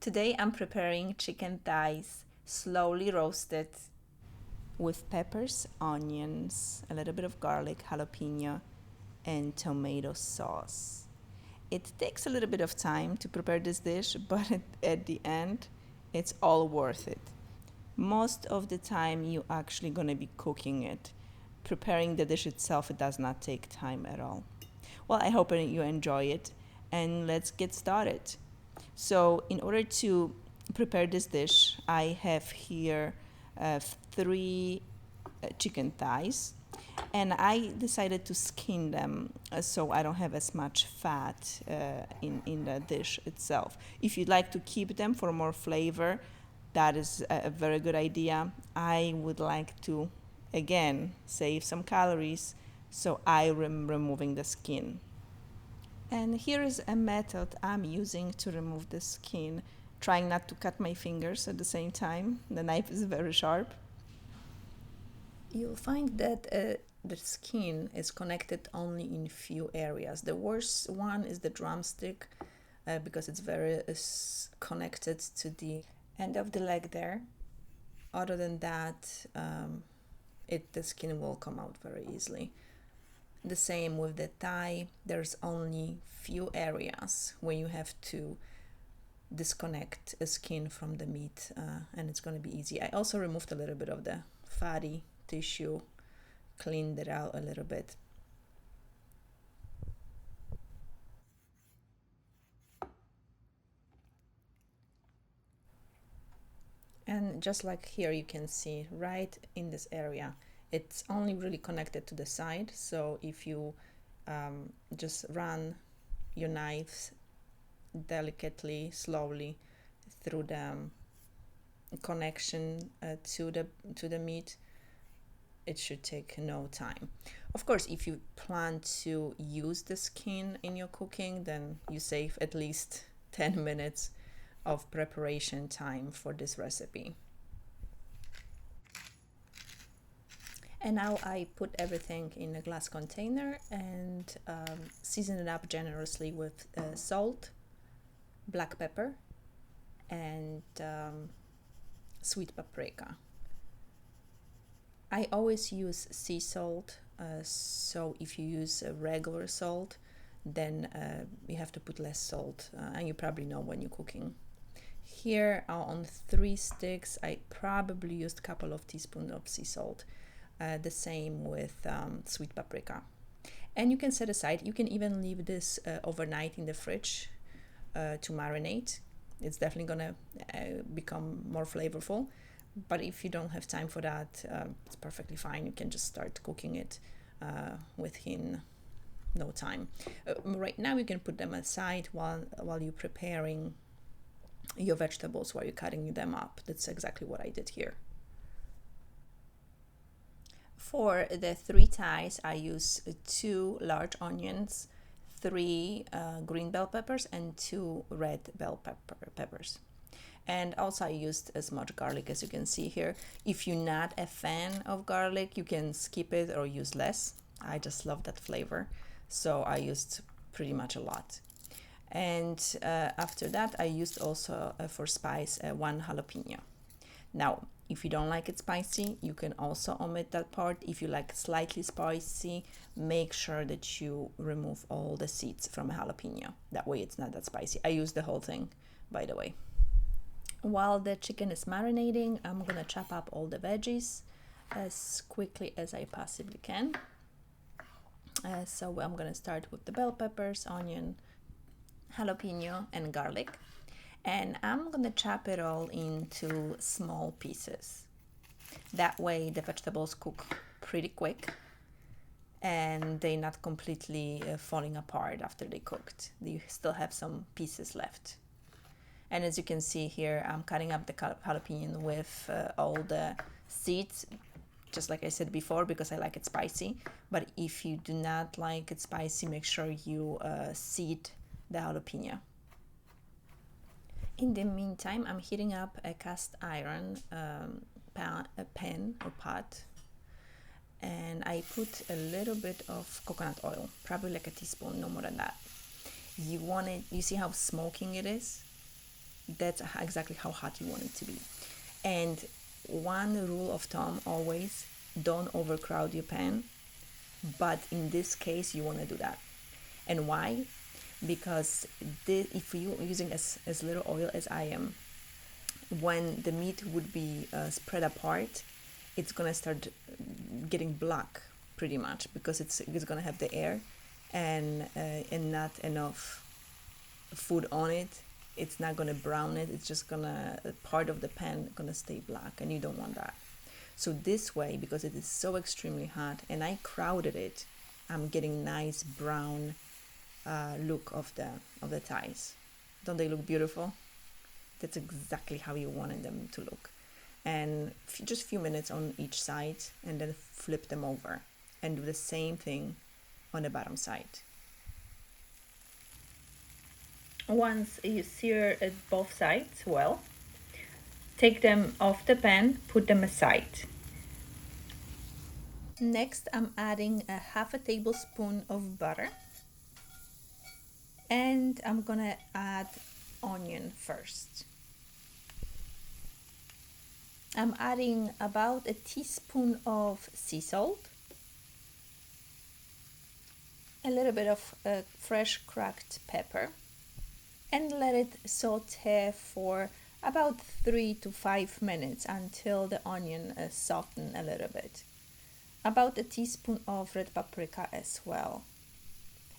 Today I'm preparing chicken thighs, slowly roasted, with peppers, onions, a little bit of garlic, jalapeno, and tomato sauce. It takes a little bit of time to prepare this dish, but at the end, it's all worth it. Most of the time, you're actually going to be cooking it. Preparing the dish itself, it does not take time at all. Well, I hope you enjoy it, and let's get started. So, in order to prepare this dish, I have here three chicken thighs, and I decided to skin them so I don't have as much fat in the dish itself. If you'd like to keep them for more flavor, that is a very good idea. I would like to, again, save some calories, so I am removing the skin. And here is a method I'm using to remove the skin, trying not to cut my fingers at the same time. The knife is very sharp. You'll find that the skin is connected only in few areas. The worst one is the drumstick because it's very connected to the end of the leg there. Other than that, the skin will come out very easily. The same with the thigh. There's only few areas where you have to disconnect a skin from the meat, and it's going to be easy. I also removed a little bit of the fatty tissue, cleaned it out a little bit. And just like here, you can see right in this area, it's only really connected to the side. So if you just run your knives delicately, slowly through the connection to the meat, it should take no time. Of course, if you plan to use the skin in your cooking, then you save at least 10 minutes of preparation time for this recipe. And now I put everything in a glass container and season it up generously with salt, black pepper, and sweet paprika. I always use sea salt, so if you use regular salt, then you have to put less salt, and you probably know when you're cooking. Here on 3 sticks, I probably used a couple of teaspoons of sea salt. The same with sweet paprika. And you can set aside, you can even leave this overnight in the fridge to marinate. It's definitely gonna become more flavorful. But if you don't have time for that, it's perfectly fine. You can just start cooking it within no time. Right now, you can put them aside while you're preparing your vegetables, while you're cutting them up. That's exactly what I did here. For the 3 thighs, I use 2 large onions, 3 green bell peppers, and 2 red bell peppers. And also I used as much garlic as you can see here. If you're not a fan of garlic, you can skip it or use less. I just love that flavor, so I used pretty much a lot. And after that, I used also for spice 1 jalapeno. Now, if you don't like it spicy, you can also omit that part. If you like slightly spicy, make sure that you remove all the seeds from a jalapeno. That way it's not that spicy. I use the whole thing, by the way. While the chicken is marinating, I'm gonna chop up all the veggies as quickly as I possibly can. So I'm gonna start with the bell peppers, onion, jalapeno, and garlic. And I'm gonna chop it all into small pieces. That way the vegetables cook pretty quick and they're not completely falling apart after they cooked. You still have some pieces left. And as you can see here, I'm cutting up the jalapeno with all the seeds, just like I said before, because I like it spicy. But if you do not like it spicy, make sure you seed the jalapeno. In the meantime, I'm heating up a cast iron pan or pot, and I put a little bit of coconut oil, probably like a teaspoon, no more than that. You see how smoking it is? That's exactly how hot you want it to be. And one rule of thumb always, don't overcrowd your pan, but in this case you want to do that. And why? Because if you're using as little oil as I am, when the meat would be spread apart, it's gonna start getting black pretty much, because it's gonna have the air and not enough food on it. It's not gonna brown it. It's just gonna, part of the pan gonna stay black, and you don't want that. So this way, because it is so extremely hot and I crowded it, I'm getting nice brown look of the thighs. Don't they look beautiful? That's exactly how you wanted them to look. And just a few minutes on each side, and then flip them over and do the same thing on the bottom side. Once you sear at both sides well, take them off the pan, put them aside. Next, I'm adding a half a tablespoon of butter, and I'm gonna add onion first. I'm adding about a teaspoon of sea salt, a little bit of fresh cracked pepper, and let it saute for about 3 to 5 minutes until the onion softens a little bit. About a teaspoon of red paprika as well.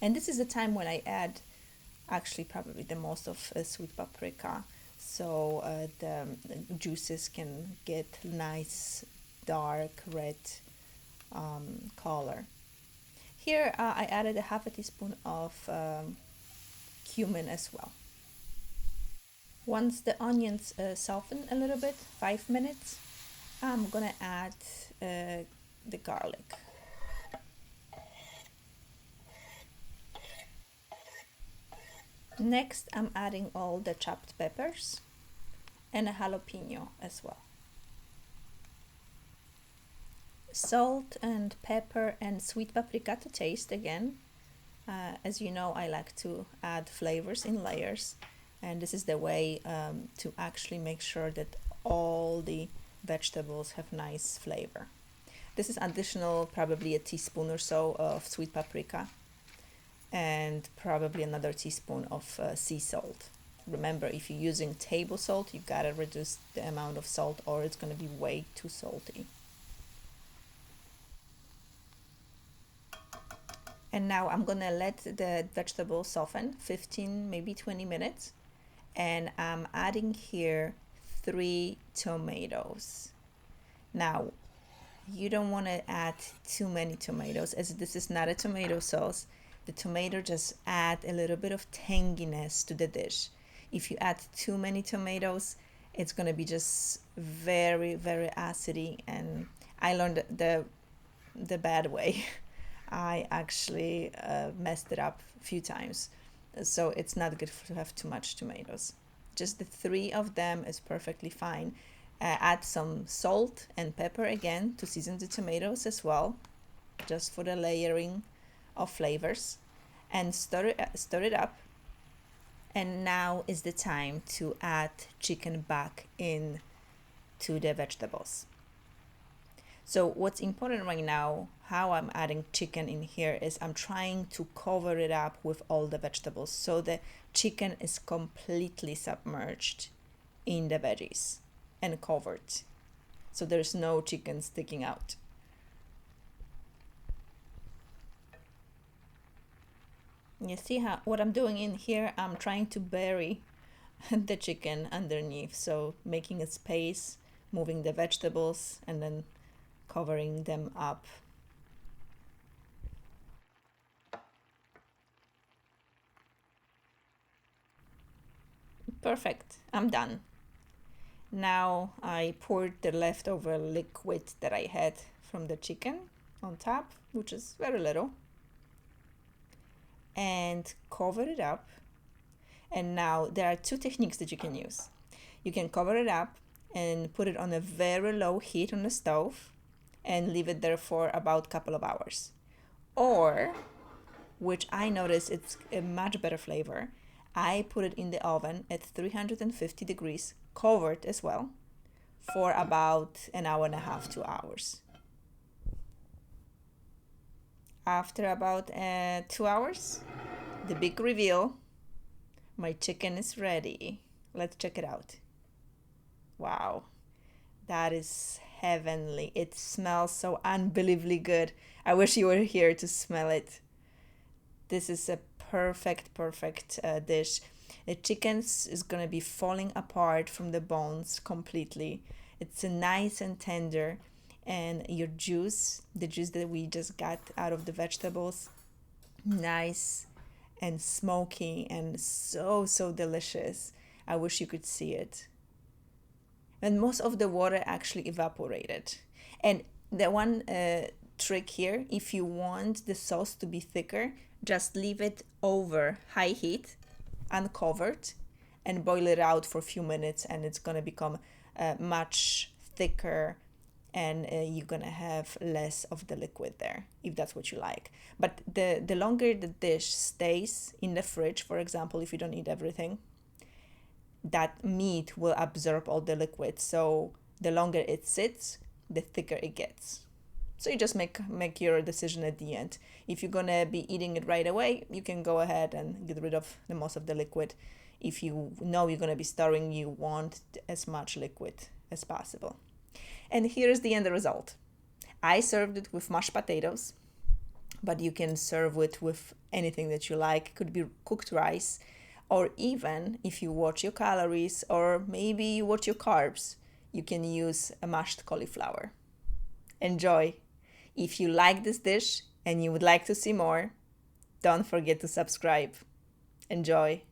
And this is the time when I add actually probably the most of sweet paprika, so the juices can get nice dark red color. Here I added a half a teaspoon of cumin as well. Once the onions soften a little bit, 5 minutes, I'm gonna add the garlic. Next, I'm adding all the chopped peppers and a jalapeno as well. Salt and pepper and sweet paprika to taste again. As you know, I like to add flavors in layers, and this is the way to actually make sure that all the vegetables have nice flavor. This is additional, probably a teaspoon or so of sweet paprika, and probably another teaspoon of sea salt. Remember, if you're using table salt, you gotta reduce the amount of salt or it's gonna be way too salty. And now I'm gonna let the vegetables soften 15, maybe 20 minutes. And I'm adding here 3 tomatoes. Now, you don't wanna add too many tomatoes, as this is not a tomato sauce. The tomato just add a little bit of tanginess to the dish. If you add too many tomatoes, it's gonna be just very, very acidy, and I learned the bad way. I actually messed it up a few times, so it's not good to have too much tomatoes. Just the 3 of them is perfectly fine. Add some salt and pepper again to season the tomatoes as well, just for the layering of flavors, and stir it up. And now is the time to add chicken back in to the vegetables. So what's important right now, how I'm adding chicken in here, is I'm trying to cover it up with all the vegetables, so the chicken is completely submerged in the veggies and covered, so there's no chicken sticking out. You see what I'm doing in here? I'm trying to bury the chicken underneath, so making a space, moving the vegetables, and then covering them up. Perfect, I'm done. Now I poured the leftover liquid that I had from the chicken on top, which is very little, and cover it up. And now there are 2 techniques that you can use. You can cover it up and put it on a very low heat on the stove and leave it there for about a couple of hours. Or, which I notice it's a much better flavor, I put it in the oven at 350 degrees, covered as well, for about an hour and a half, 2 hours. After about 2 hours, the big reveal, my chicken is ready. Let's check it out. Wow, that is heavenly. It smells so unbelievably good. I wish you were here to smell it. This is a perfect dish. The chicken is gonna be falling apart from the bones completely. It's nice and tender, and your juice, the juice that we just got out of the vegetables, nice and smoky and so delicious. I wish you could see it. And most of the water actually evaporated. And the one trick here, if you want the sauce to be thicker, just leave it over high heat, uncovered, and boil it out for a few minutes, and it's gonna become much thicker, and you're gonna have less of the liquid there, if that's what you like. But the longer the dish stays in the fridge, for example, if you don't eat everything, that meat will absorb all the liquid. So the longer it sits, the thicker it gets. So you just make your decision at the end. If you're gonna be eating it right away, you can go ahead and get rid of the most of the liquid. If you know you're gonna be stirring, you want as much liquid as possible. And here's the end result. I served it with mashed potatoes, but you can serve it with anything that you like. It could be cooked rice, or even if you watch your calories, or maybe you watch your carbs, you can use a mashed cauliflower. Enjoy! If you like this dish and you would like to see more, don't forget to subscribe. Enjoy!